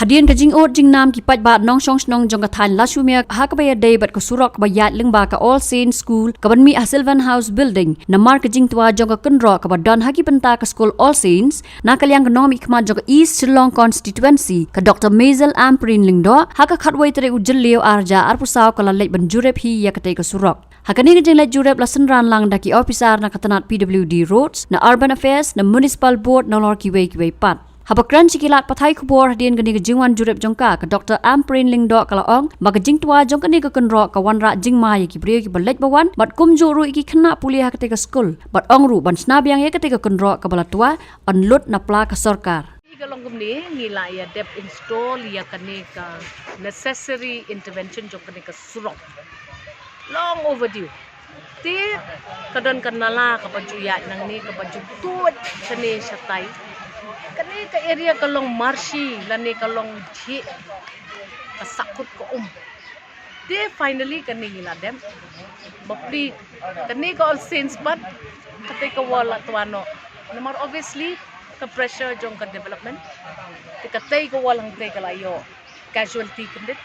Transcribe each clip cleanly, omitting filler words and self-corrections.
Hadian ka jing ot jing nam ki pat ba nong shong snong jong ka than la shumia ha ka ba day bat ko surok ba yat ling ba ka All Saints School ka ban mi a Sylvan House building na mar ka jing twa jong ka kunro ka ba don ha ki penta ka school All Saints na kalyang ka nom ikma jong ka East Shillong constituency ka Dr. Maisel Amprin lingdo ha ka khatwai tere ujil leo arja arpusaw ka la lek ban jurep hi ya ka te ka surok. Hakani ka jing let jurep la senran lang daki officer na katanat PWD Roads na Urban Affairs na Municipal Board na lor kiway pat. Habakran sikilat pathai kubor hadian gani ka jingwan jurep jongka ka Dr. Amprin lingdo ka laong baga jing tua jong kani ka kunro ka wanra jing ma ya ki brio ki balaj bawan bat kumju ru iki khna puli ha ka te ka school bat ong ru ban snabyang ya ka te ka kunro ka balatua on lut na pla ka sarkar. Kalong kumni ngila ya dep install ya kani ka necessary intervention jong kani ka surok. Long overdue. Ti kadon kanala ka pajuya nang ni ka pajutut kani syatay. Kani ka area kalong marshy lani kalong ji kasakut ko They finally kani ngila dem. Bapli kani ka All Saints but katay ka wala tuano. Namar obviously ka pressure jong ka development. Katay ka walang tay kalayo. Casualty kandit.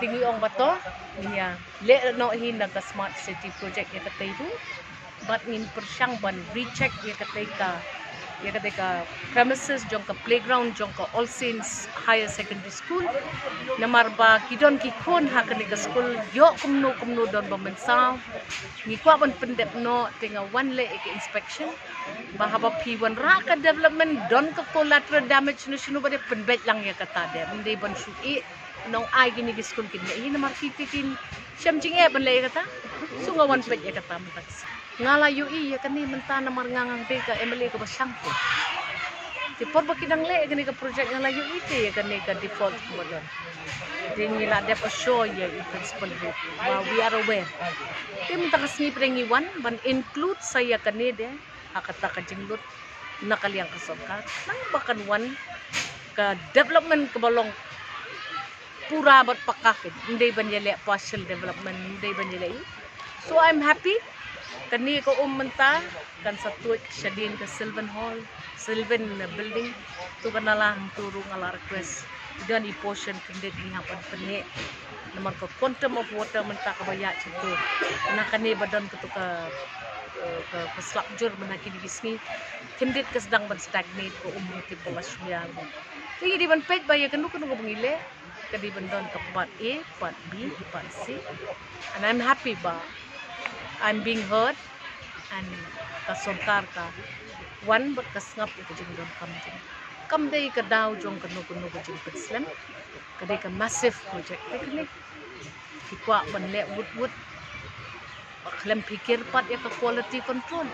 Tingi ong bato niya le no hin naga smart city project ya katay tu. But ngin persyang ban recheck ya katay ka premises jong ka playground jong ka All Saints Higher Secondary School namar ba kidon ki kon ha ka school yo kumno don bamensaw ni kwa ban pendep no tinga one le ek inspection bahaba P1 ra ka development don ka collateral damage no sino ba de penbet lang ya kata de hindi ban sui nong ay gini ki school kin hi namar kitikin syamjing e ban le kata sunga one pet ya kata matas ngala UI ya kani menta na marngangang be ka MLA ka basangko ti por bakidang le kani ka project ngala UI te ya kani ka default mo don ding nila dep assure ya principal group we are aware ti menta kasni prengi one ban include saya kani de akata ka jinglut nakaliang ka sarkar nang bakan one ka development ka balong pura bat pakakit hindi banjele partial development hindi banjele so I'm happy kani ko menta kan satu syadin ke Sylvan building tu kanala turung ala request dan i portion kendit ni hapan pene nomor ko quantum of water menta ka baya situ na kani badan ketuka ke slapjur menaki di sini kendit ke sedang ban stagnate ko ti polasya tinggi di ban page baya kanu ko bangile kadi bandon ke part A part B part C and I'm happy ba I'm being heard and kasontar ka one but kasngap ito jing don kam day ka daw jong kanu jing Islam kadai ka massive project kani kikwa banle wood klem pikir pat ya ka quality control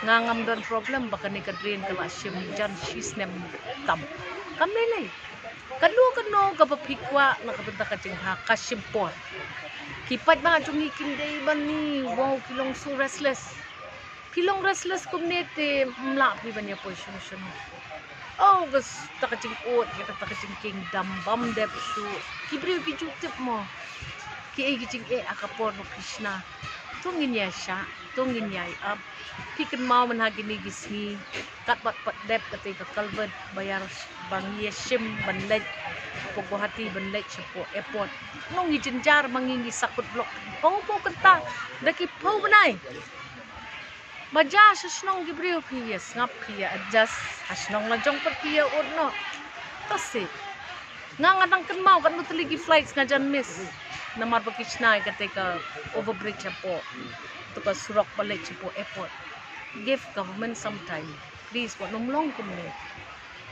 ngangam don problem baka ni ka drain ka lasim jan sisnem tam kam lay kanu ka papikwa nakabenta ka jing ha kasimpor kipat ba jung ikinday ban ni wow kilong so restless community mla pi banya position oh gas takaching ot kita takaching kingdom bam dep su kibri ki jutip mo ki ay gicing akapor no Krishna tungin ya sha tungin ya up pikan mau manhagi ni gisni kat pat dep kate ka kalbad bayar bang yeshim banlej pobohati banlej po airport nong gijenjar mangingi sakut blok po kenta daki po banay baja sasnong gibriyo piyes ngap kiya adjust asnong la jong perkiya urno tasi ngangatang kan mau kan nutligi flights nga jan miss namar bakisna kate ka overbridge po to ka surok balik po airport give government some time please what nomlong kumne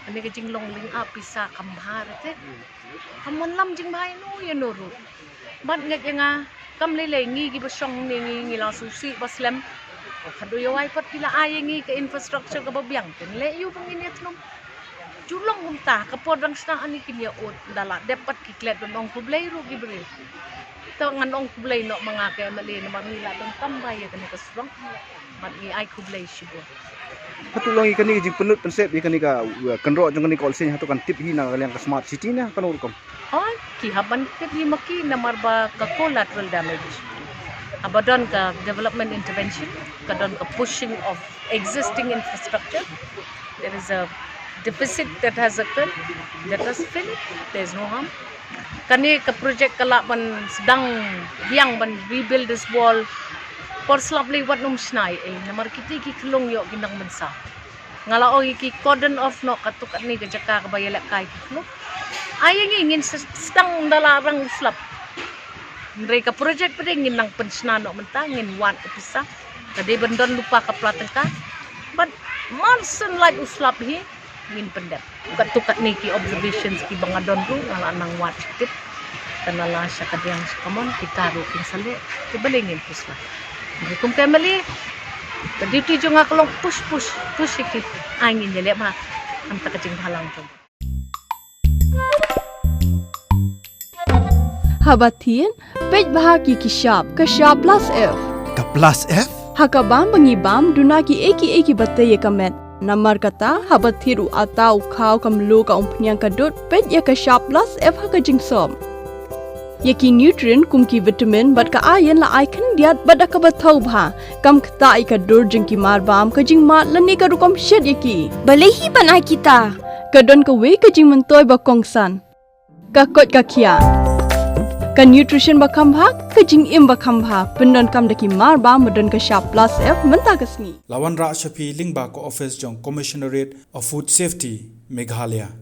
ani ka jinglong ling apisa kamhar te kamon lam jing mai no yanuru bat ngak nga kam lele ngi gi basong ngi la susi baslam kado yawai pat pila ayengi ka infrastructure ka babyang ten le yu pangini atnom julong umta kapod rang sna ani kinya ot dala dapat kiklet don kublay ro gibre to ngan ong kublay no mga ka mali na mamila don tambay ka ni kasrong mat ni ay kublay sibo patulong ikan ni jing penut konsep ikan ni ka kenro jong ni All Saints hatu kan tip hi na kalian ka smart city na kanur kom ay ki haban tip hi maki na marba ka collateral damage abadon ka development intervention kadon ka pushing of existing infrastructure there is a deficit that has occurred, let us fill it. There's no harm. Kani ke project kalak ban sedang biang ban rebuild this wall. Por slaply wat num snai namar kita ki kelong yok ginang bensa. Ngala o ki cordon off no katuk ni ke jaka ke bayalak kai ki no. Ayang ingin sedang dalarang slap. Mereka project pada ingin nang pensna no mentangin wan pisah. Tadi bendon lupa ke platengka. But monson like uslap hi ingin pendek. Katuk ni ki observations ki bangadon ru ngala nang wat tip. Kanala siya kadiyang kamon kita ru king sale. Kibalingin pusla. Hukum family. Tadi tu jo ngaklong push ikit angin je lek ma. Am tak kecing halang tu. Habatin, pej bahagi kishap plus F. Ka plus F? Hakabam bangibam dunaki eki bataya kamet. Namar kata habathiru atau kau kamlu ka umpnyang kadut pej ya kishap plus F hakajing som. Yaki nutrient kumki vitamin bat ka ayan la icon diat bada ka bathau bha kam kta ika dur jingki marbam kajing mat lani ka rukom shed yaki balehi banai kita kadon ka we kajing mentoy ba kongsan ka kot ka kia ka nutrition ba khambha kajing im ba khambha pendon kam daki marbam madon ka sharp plus F menta kasni Lawan Ra Shafi Lingba ko office jong Commissionerate of Food Safety Meghalaya.